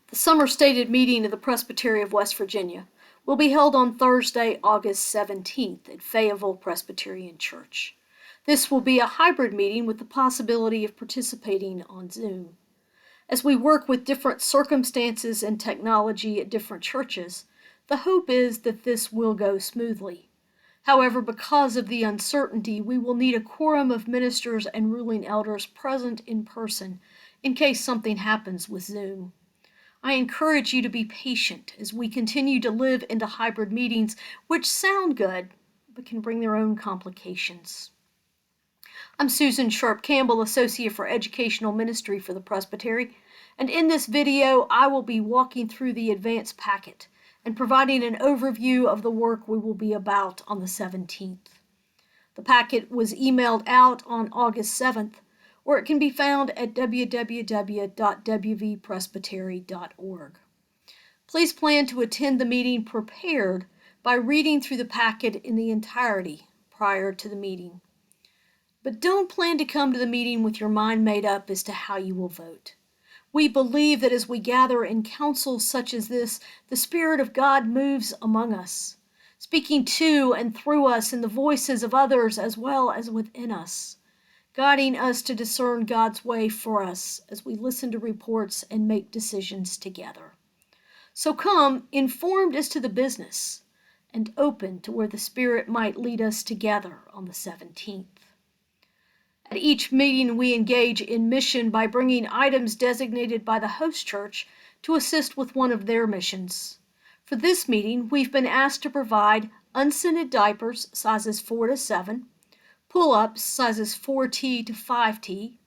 The summer stated meeting of the Presbytery of West Virginia will be held on Thursday, August 17th at Fayetteville Presbyterian Church. This will be a hybrid meeting with the possibility of participating on Zoom. As we work with different circumstances and technology at different churches, the hope is that this will go smoothly. However, because of the uncertainty, we will need a quorum of ministers and ruling elders present in person in case something happens with Zoom. I encourage you to be patient as we continue to live into hybrid meetings, which sound good, but can bring their own complications. I'm Susan Sharp Campbell, Associate for Educational Ministry for the Presbytery, and in this video I will be walking through the advanced packet and providing an overview of the work we will be about on the 17th. The packet was emailed out on August 7th, or it can be found at www.wvpresbytery.org. Please plan to attend the meeting prepared by reading through the packet in the entirety prior to the meeting. But don't plan to come to the meeting with your mind made up as to how you will vote. We believe that as we gather in councils such as this, the Spirit of God moves among us, speaking to and through us in the voices of others as well as within us, guiding us to discern God's way for us as we listen to reports and make decisions together. So come informed as to the business and open to where the Spirit might lead us together on the 17th. At each meeting, we engage in mission by bringing items designated by the host church to assist with one of their missions. For this meeting, we've been asked to provide unscented diapers sizes 4 to 7, pull-ups sizes 4T to 5T,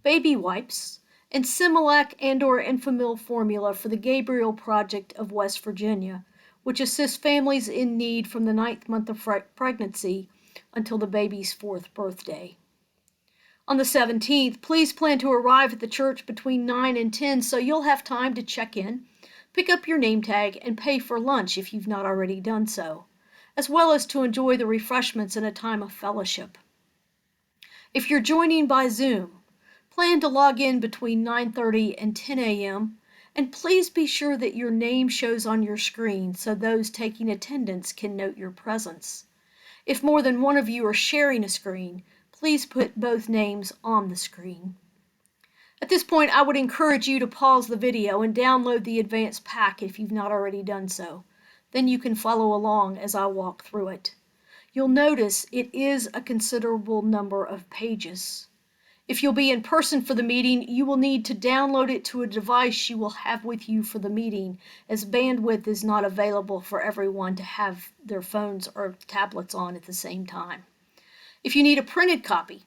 baby wipes, and Similac and/or Enfamil formula for the Gabriel Project of West Virginia, which assists families in need from the 9th month of pregnancy until the baby's 4th birthday. On the 17th, please plan to arrive at the church between 9 and 10 so you'll have time to check in, pick up your name tag, and pay for lunch if you've not already done so, as well as to enjoy the refreshments and a time of fellowship. If you're joining by Zoom, plan to log in between 9:30 and 10 a.m., and please be sure that your name shows on your screen so those taking attendance can note your presence. If more than one of you are sharing a screen, please put both names on the screen. At this point, I would encourage you to pause the video and download the advanced pack if you've not already done so. Then you can follow along as I walk through it. You'll notice it is a considerable number of pages. If you'll be in person for the meeting, you will need to download it to a device you will have with you for the meeting, as bandwidth is not available for everyone to have their phones or tablets on at the same time. If you need a printed copy,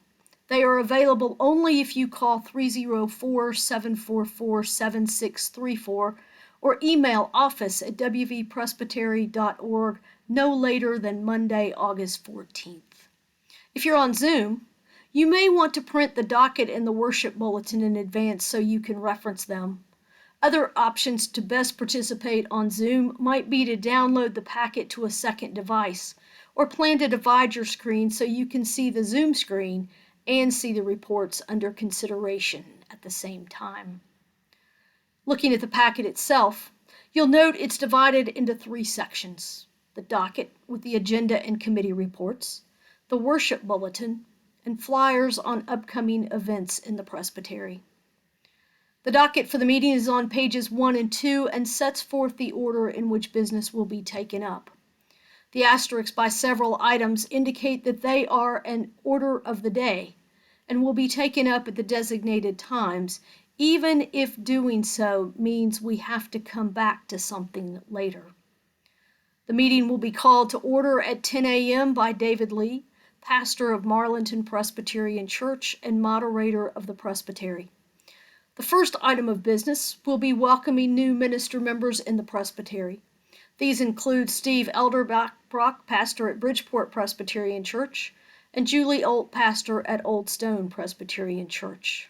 they are available only if you call 304-744-7634 or email office@wvpresbytery.org no later than Monday, August 14th. If you're on Zoom, you may want to print the docket and the worship bulletin in advance so you can reference them. Other options to best participate on Zoom might be to download the packet to a second device, or plan to divide your screen so you can see the Zoom screen and see the reports under consideration at the same time. Looking at the packet itself, you'll note it's divided into 3 sections: the docket with the agenda and committee reports, the worship bulletin, and flyers on upcoming events in the Presbytery. The docket for the meeting is on pages 1 and 2 and sets forth the order in which business will be taken up. The asterisks by several items indicate that they are an order of the day and will be taken up at the designated times, even if doing so means we have to come back to something later. The meeting will be called to order at 10 a.m. by David Lee, pastor of Marlinton Presbyterian Church and moderator of the Presbytery. The first item of business will be welcoming new minister members in the Presbytery. These include Steve Elderbrock, pastor at Bridgeport Presbyterian Church, and Julie Olt, pastor at Old Stone Presbyterian Church.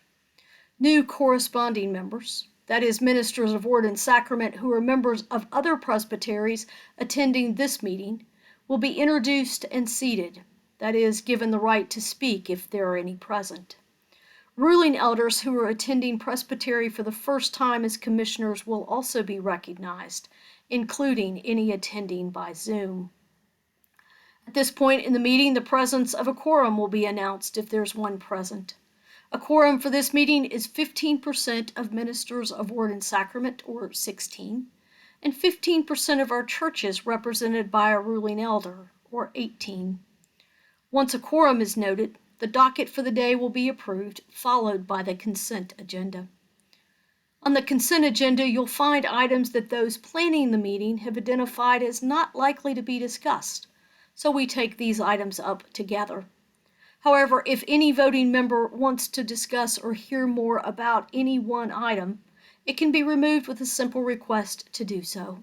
New corresponding members, that is, ministers of Word and Sacrament who are members of other presbyteries attending this meeting, will be introduced and seated, that is, given the right to speak if there are any present. Ruling elders who are attending Presbytery for the first time as commissioners will also be recognized, including any attending by Zoom. At this point in the meeting, the presence of a quorum will be announced if there's one present. A quorum for this meeting is 15% of ministers of word and sacrament, or 16, and 15% of our churches represented by a ruling elder, or 18. Once a quorum is noted, the docket for the day will be approved, followed by the consent agenda. On the consent agenda, you'll find items that those planning the meeting have identified as not likely to be discussed, so we take these items up together. However, if any voting member wants to discuss or hear more about any one item, it can be removed with a simple request to do so.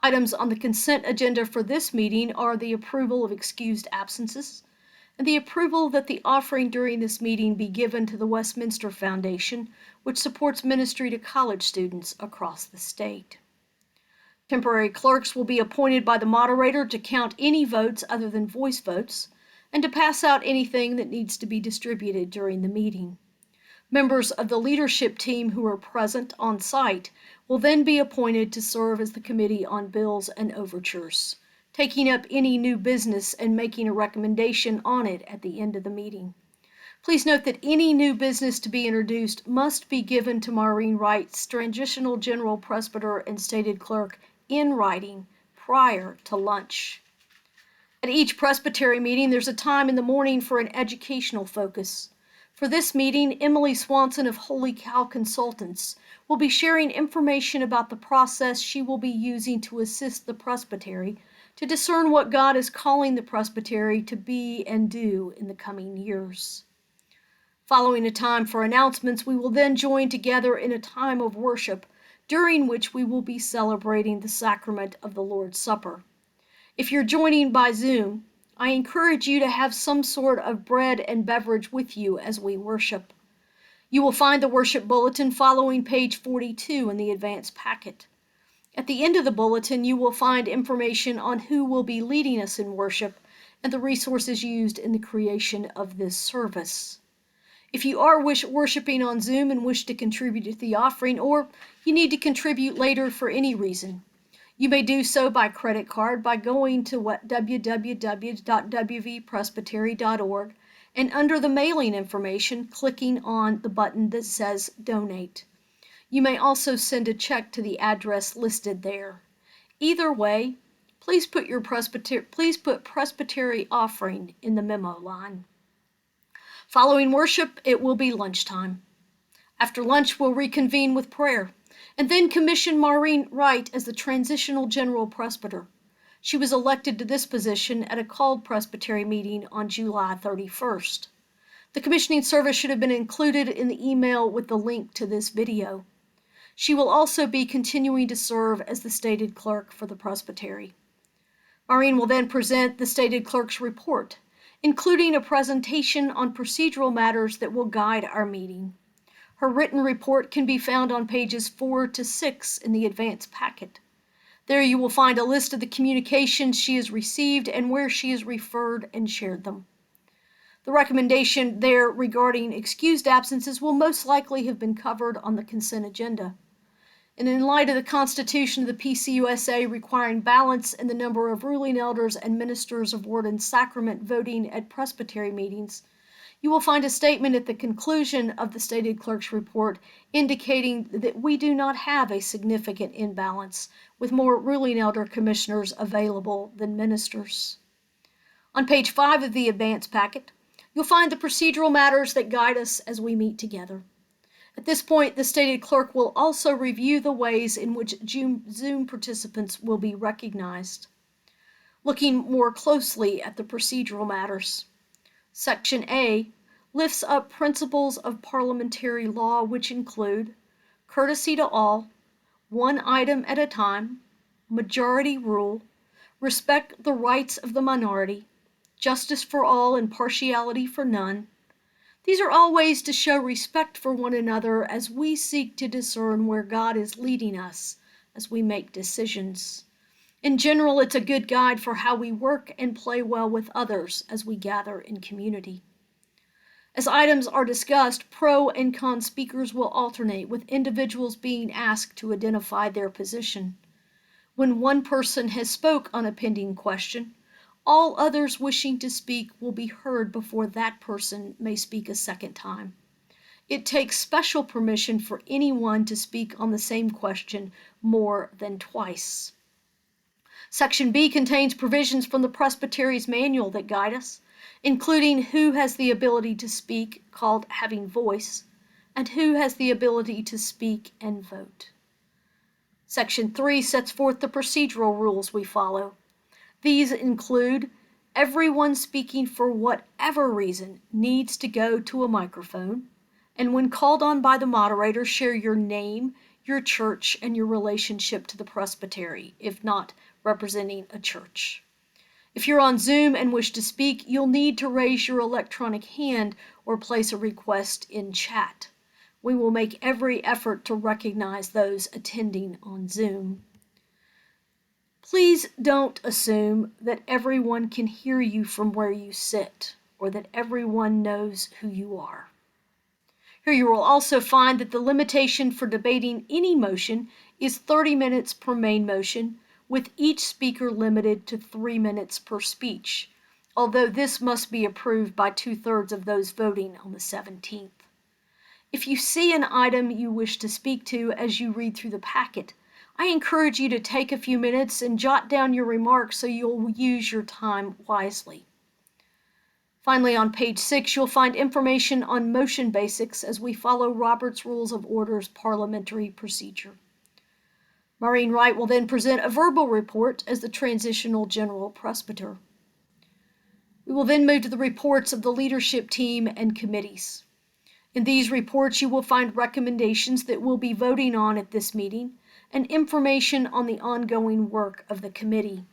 Items on the consent agenda for this meeting are the approval of excused absences, and the approval that the offering during this meeting be given to the Westminster Foundation, which supports ministry to college students across the state. Temporary clerks will be appointed by the moderator to count any votes other than voice votes, and to pass out anything that needs to be distributed during the meeting. Members of the leadership team who are present on site will then be appointed to serve as the Committee on Bills and Overtures, taking up any new business and making a recommendation on it at the end of the meeting. Please note that any new business to be introduced must be given to Maureen Wright, Transitional General Presbyter and Stated Clerk, in writing prior to lunch. At each presbytery meeting, there's a time in the morning for an educational focus. For this meeting, Emily Swanson of Holy Cow Consultants will be sharing information about the process she will be using to assist the presbytery to discern what God is calling the presbytery to be and do in the coming years. Following a time for announcements, we will then join together in a time of worship, during which we will be celebrating the sacrament of the Lord's Supper. If you're joining by Zoom, I encourage you to have some sort of bread and beverage with you as we worship. You will find the worship bulletin following page 42 in the advance packet. At the end of the bulletin, you will find information on who will be leading us in worship and the resources used in the creation of this service. If you are worshiping on Zoom and wish to contribute to the offering, or you need to contribute later for any reason, you may do so by credit card by going to www.wvpresbytery.org and under the mailing information, clicking on the button that says Donate. You may also send a check to the address listed there. Either way, please put Presbytery offering in the memo line. Following worship, it will be lunchtime. After lunch, we'll reconvene with prayer, and then commission Maureen Wright as the Transitional General Presbyter. She was elected to this position at a called presbytery meeting on July 31st. The commissioning service should have been included in the email with the link to this video. She will also be continuing to serve as the stated clerk for the presbytery. Maureen will then present the stated clerk's report, including a presentation on procedural matters that will guide our meeting. Her written report can be found on pages 4 to 6 in the advance packet. There you will find a list of the communications she has received and where she has referred and shared them. The recommendation there regarding excused absences will most likely have been covered on the consent agenda. And in light of the Constitution of the PCUSA requiring balance in the number of ruling elders and ministers of word and sacrament voting at presbytery meetings, you will find a statement at the conclusion of the stated clerk's report indicating that we do not have a significant imbalance, with more ruling elder commissioners available than ministers. On page 5 of the advance packet, you'll find the procedural matters that guide us as we meet together. At this point, the stated clerk will also review the ways in which Zoom participants will be recognized. Looking more closely at the procedural matters, Section A lifts up principles of parliamentary law which include courtesy to all, one item at a time, majority rule, respect the rights of the minority, justice for all and partiality for none. These are all ways to show respect for one another as we seek to discern where God is leading us as we make decisions. In general, it's a good guide for how we work and play well with others as we gather in community. As items are discussed, pro and con speakers will alternate, with individuals being asked to identify their position. When one person has spoke on a pending question, all others wishing to speak will be heard before that person may speak a second time. It takes special permission for anyone to speak on the same question more than twice. Section B contains provisions from the Presbytery's manual that guide us, including who has the ability to speak, called having voice, and who has the ability to speak and vote. Section 3 sets forth the procedural rules we follow. These include everyone speaking for whatever reason needs to go to a microphone, and when called on by the moderator, share your name, your church, and your relationship to the presbytery, if not representing a church. If you're on Zoom and wish to speak, you'll need to raise your electronic hand or place a request in chat. We will make every effort to recognize those attending on Zoom. Please don't assume that everyone can hear you from where you sit, or that everyone knows who you are. Here you will also find that the limitation for debating any motion is 30 minutes per main motion, with each speaker limited to 3 minutes per speech, although this must be approved by 2/3 of those voting on the 17th. If you see an item you wish to speak to as you read through the packet, I encourage you to take a few minutes and jot down your remarks so you'll use your time wisely. Finally, on page 6, you'll find information on motion basics as we follow Robert's Rules of Order's parliamentary procedure. Maureen Wright will then present a verbal report as the transitional general presbyter. We will then move to the reports of the leadership team and committees. In these reports, you will find recommendations that we'll be voting on at this meeting and information on the ongoing work of the committee.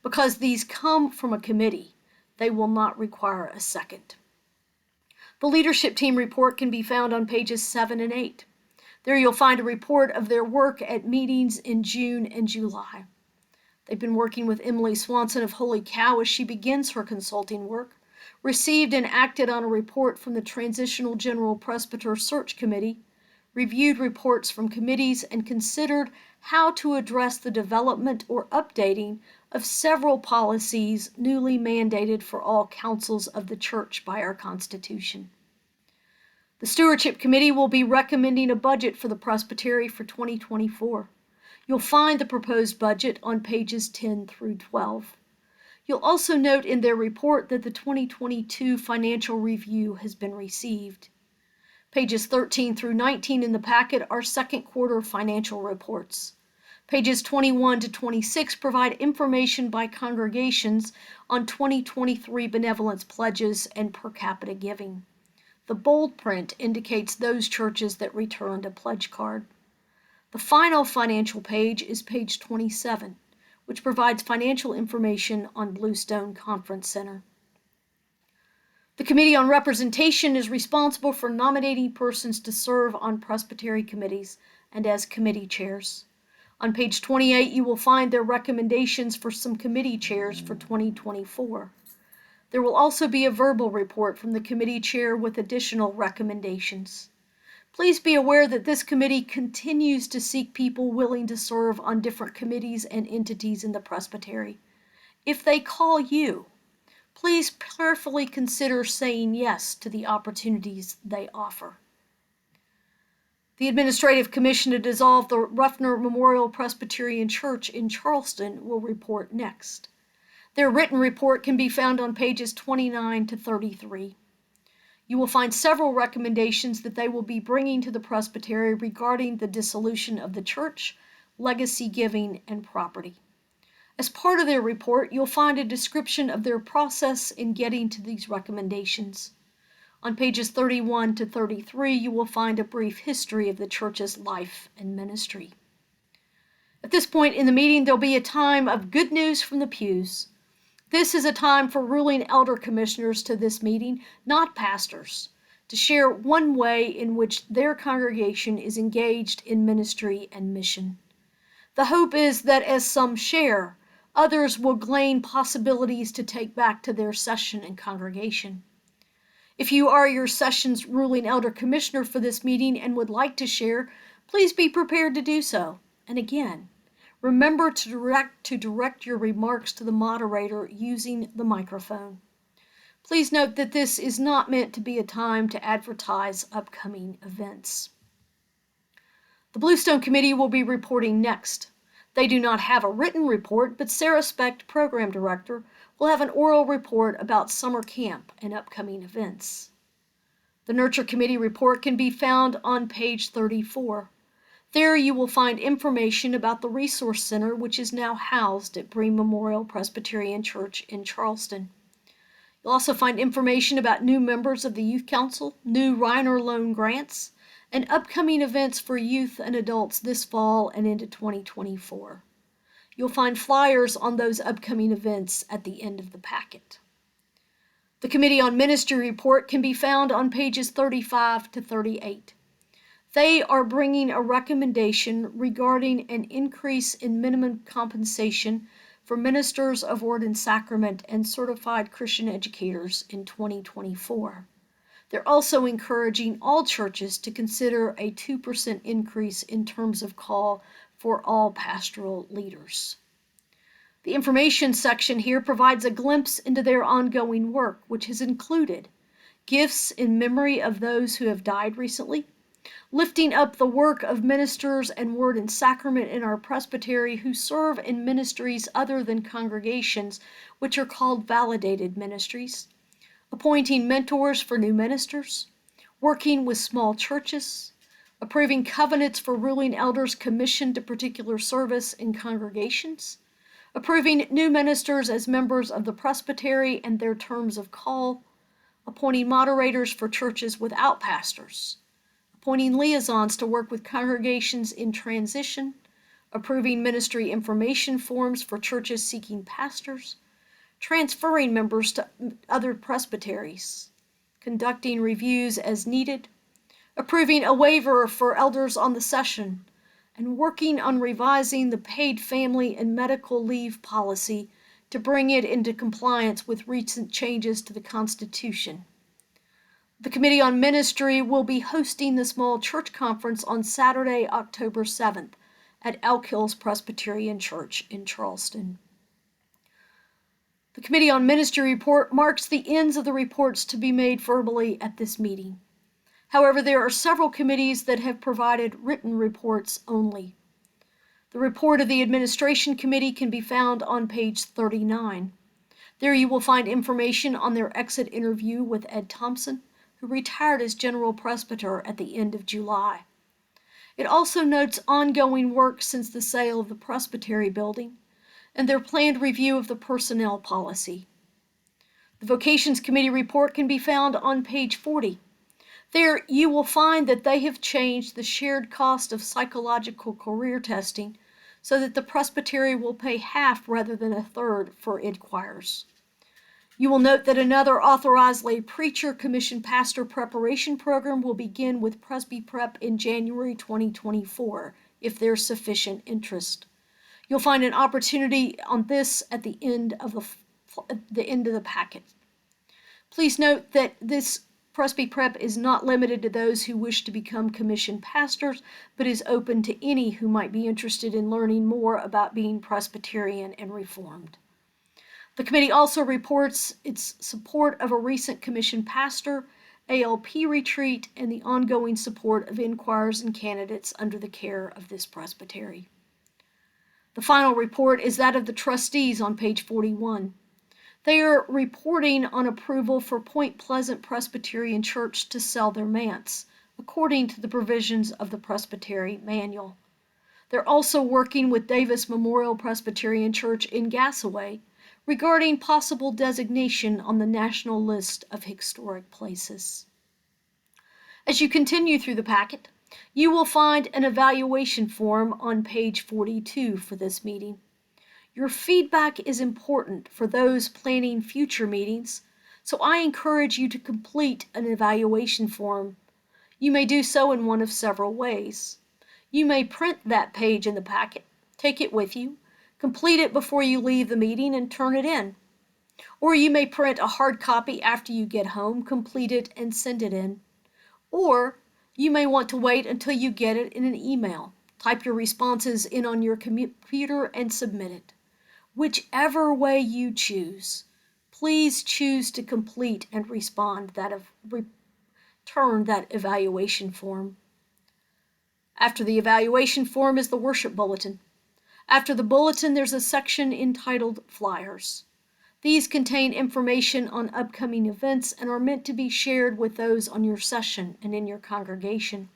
Because these come from a committee, they will not require a second. The leadership team report can be found on pages 7 and 8. There you'll find a report of their work at meetings in June and July. They've been working with Emily Swanson of Holy Cow as she begins her consulting work, received and acted on a report from the Transitional General Presbyter Search Committee, reviewed reports from committees, and considered how to address the development or updating of several policies newly mandated for all councils of the church by our Constitution. The Stewardship Committee will be recommending a budget for the presbytery for 2024. You'll find the proposed budget on pages 10 through 12. You'll also note in their report that the 2022 financial review has been received. Pages 13 through 19 in the packet are second quarter financial reports. Pages 21 to 26 provide information by congregations on 2023 benevolence pledges and per capita giving. The bold print indicates those churches that returned a pledge card. The final financial page is page 27, which provides financial information on Bluestone Conference Center. The Committee on Representation is responsible for nominating persons to serve on presbytery committees and as committee chairs. On page 28, you will find their recommendations for some committee chairs for 2024. There will also be a verbal report from the committee chair with additional recommendations. Please be aware that this committee continues to seek people willing to serve on different committees and entities in the presbytery. If they call you, please prayerfully consider saying yes to the opportunities they offer. The Administrative Commission to dissolve the Ruffner Memorial Presbyterian Church in Charleston will report next. Their written report can be found on pages 29 to 33. You will find several recommendations that they will be bringing to the presbytery regarding the dissolution of the church, legacy giving, and property. As part of their report, you'll find a description of their process in getting to these recommendations. On pages 31 to 33, you will find a brief history of the church's life and ministry. At this point in the meeting, there'll be a time of good news from the pews. This is a time for ruling elder commissioners to this meeting, not pastors, to share one way in which their congregation is engaged in ministry and mission. The hope is that as some share, others will glean possibilities to take back to their session and congregation. If you are your session's ruling elder commissioner for this meeting and would like to share, please be prepared to do so. And again, remember to direct your remarks to the moderator using the microphone. Please note that this is not meant to be a time to advertise upcoming events. The Bluestone Committee will be reporting next. They do not have a written report, but Sarah Specht, Program Director, will have an oral report about summer camp and upcoming events. The Nurture Committee report can be found on page 34. There you will find information about the Resource Center, which is now housed at Bream Memorial Presbyterian Church in Charleston. You'll also find information about new members of the Youth Council, new Reiner Loan grants, and upcoming events for youth and adults this fall and into 2024. You'll find flyers on those upcoming events at the end of the packet. The Committee on Ministry report can be found on pages 35 to 38. They are bringing a recommendation regarding an increase in minimum compensation for ministers of Word and Sacrament and certified Christian educators in 2024. They're also encouraging all churches to consider a 2% increase in terms of call for all pastoral leaders. The information section here provides a glimpse into their ongoing work, which has included gifts in memory of those who have died recently, lifting up the work of ministers and Word and Sacrament in our presbytery who serve in ministries other than congregations, which are called validated ministries, appointing mentors for new ministers, working with small churches, approving covenants for ruling elders commissioned to particular service in congregations, approving new ministers as members of the presbytery and their terms of call, appointing moderators for churches without pastors, appointing liaisons to work with congregations in transition, approving ministry information forms for churches seeking pastors, transferring members to other presbyteries, conducting reviews as needed, approving a waiver for elders on the session, and working on revising the paid family and medical leave policy to bring it into compliance with recent changes to the Constitution. The Committee on Ministry will be hosting the Small Church Conference on Saturday, October 7th at Elk Hills Presbyterian Church in Charleston. The Committee on Ministry report marks the ends of the reports to be made verbally at this meeting. However, there are several committees that have provided written reports only. The report of the Administration Committee can be found on page 39. There you will find information on their exit interview with Ed Thompson, who retired as General Presbyter at the end of July. It also notes ongoing work since the sale of the Presbytery building and their planned review of the personnel policy. The Vocations Committee report can be found on page 40. There you will find that they have changed the shared cost of psychological career testing so that the presbytery will pay half rather than a third for id choirs. You will note that another authorized lay preacher commissioned pastor preparation program will begin with Presby Prep in January 2024 if there's sufficient interest. You'll find an opportunity on this at the end of the packet. Please note that this Presby Prep is not limited to those who wish to become commissioned pastors, but is open to any who might be interested in learning more about being Presbyterian and Reformed. The committee also reports its support of a recent commissioned pastor, ALP retreat, and the ongoing support of inquirers and candidates under the care of this presbytery. The final report is that of the trustees on page 41. They are reporting on approval for Point Pleasant Presbyterian Church to sell their manse, according to the provisions of the Presbytery Manual. They're also working with Davis Memorial Presbyterian Church in Gassaway regarding possible designation on the national list of historic places. As you continue through the packet, you will find an evaluation form on page 42 for this meeting. Your feedback is important for those planning future meetings, so I encourage you to complete an evaluation form. You may do so in one of several ways. You may print that page in the packet, take it with you, complete it before you leave the meeting, and turn it in. Or you may print a hard copy after you get home, complete it, and send it in. Or you may want to wait until you get it in an email. Type your responses in on your computer and submit it. Whichever way you choose, please choose to complete and return that evaluation form. After the evaluation form is the worship bulletin. After the bulletin, there's a section entitled Flyers. These contain information on upcoming events and are meant to be shared with those on your session and in your congregation.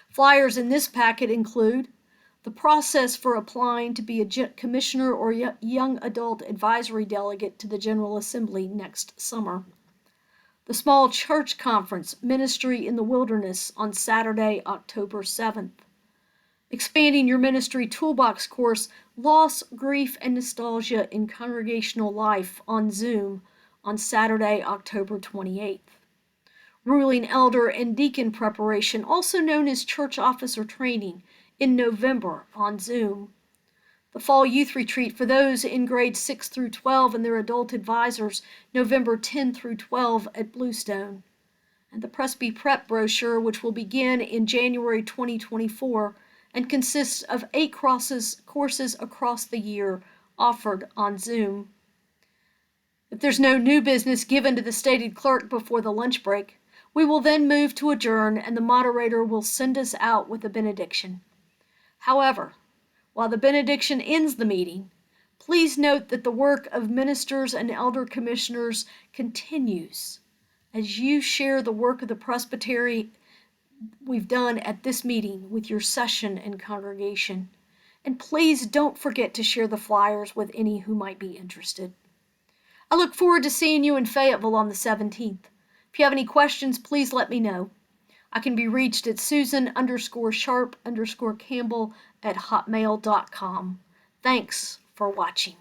Flyers in this packet include the process for applying to be a commissioner or young adult advisory delegate to the General Assembly next summer, the Small Church Conference Ministry in the Wilderness on Saturday, October 7th, expanding your ministry toolbox course, Loss, Grief, and Nostalgia in Congregational Life on Zoom on Saturday, October 28th. Ruling Elder and Deacon Preparation, also known as Church Officer Training, in November on Zoom. The Fall Youth Retreat for those in grades 6 through 12 and their adult advisors, November 10 through 12 at Bluestone. And the Presby Prep brochure, which will begin in January 2024 and consists of 8 courses across the year offered on Zoom. If there's no new business given to the stated clerk before the lunch break, we will then move to adjourn and the moderator will send us out with a benediction. However, while the benediction ends the meeting, please note that the work of ministers and elder commissioners continues as you share the work of the presbytery we've done at this meeting with your session and congregation. And please don't forget to share the flyers with any who might be interested. I look forward to seeing you in Fayetteville on the 17th. If you have any questions, please let me know. I can be reached at Susan_Sharp_Campbell@hotmail.com. Thanks for watching.